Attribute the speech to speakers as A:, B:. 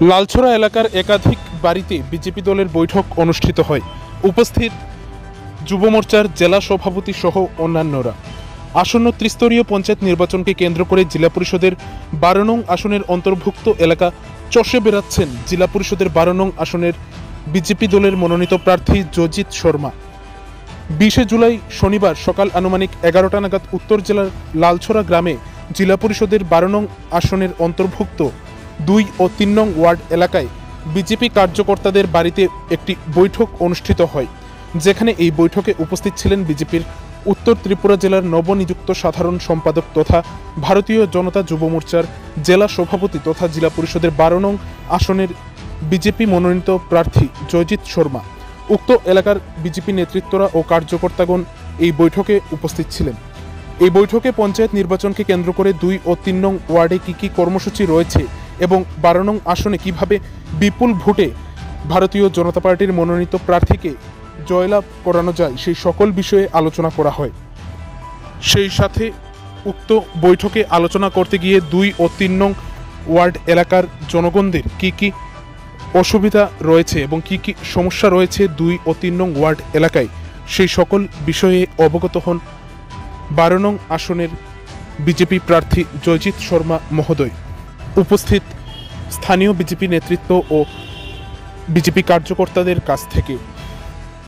A: লালছড়া এলাকার একাধিক বাড়িতে বিজেপি দলের বৈঠক অনুষ্ঠিত হয়। উপস্থিত যুব মোর্চার জেলা সভাপতি সহ অন্যান্যরা। আসন্ন ত্রিস্তরীয় পঞ্চায়েত নির্বাচনকে কেন্দ্র করে জেলা পরিষদের 12 নং আসনের অন্তর্ভুক্ত এলাকা চষে বেড়াচ্ছেন জেলা পরিষদের 12 নং আসনের বিজেপি দলের মনোনীত প্রার্থী জয়জিৎ শর্মা। 20 জুলাই শনিবার সকাল আনুমানিক 11টা নাগাদ উত্তর জেলার লালছড়া গ্রামে জেলা পরিষদের 12 নং আসনের অন্তর্ভুক্ত 2 ও 3 নং ওয়ার্ড এলাকায় বিজেপি কার্যকর্তাদের বাড়িতে একটি বৈঠক অনুষ্ঠিত হয়, যেখানে এই বৈঠকে উপস্থিত ছিলেন বিজেপির উত্তর ত্রিপুরা জেলার নবনিযুক্ত সাধারণ সম্পাদক তথা ভারতীয় জনতা যুব মোর্চার জেলা সভাপতি তথা জেলা পরিষদের 12 নং আসনের বিজেপি মনোনীত প্রার্থী জয়জিৎ শর্মা। উক্ত এলাকার বিজেপি নেতৃত্বরা ও কার্যকর্তাগণ এই বৈঠকে উপস্থিত ছিলেন। এই বৈঠকে পঞ্চায়েত নির্বাচনকে কেন্দ্র করে 2 ও 3 নং ওয়ার্ডে কী কী কর্মসূচি রয়েছে এবং 12 নং আসনে কিভাবে বিপুল ভোটে ভারতীয় জনতা পার্টির মনোনীত প্রার্থীকে জয়লাভ করানো যায় সেই সকল বিষয়ে আলোচনা করা হয়। সেই সাথে উক্ত বৈঠকে আলোচনা করতে গিয়ে 2 ও 3 নং ওয়ার্ড এলাকার জনগণদের কী কী অসুবিধা রয়েছে এবং কী কী সমস্যা রয়েছে 2 ও 3 নং ওয়ার্ড এলাকায় সেই সকল বিষয়ে অবগত হন 12 নং আসনের বিজেপি প্রার্থী জয়জিৎ শর্মা মহোদয়। উপস্থিত স্থানীয় বিজেপি নেতৃত্ব ও বিজেপি কার্যকর্তাদের কাছ থেকে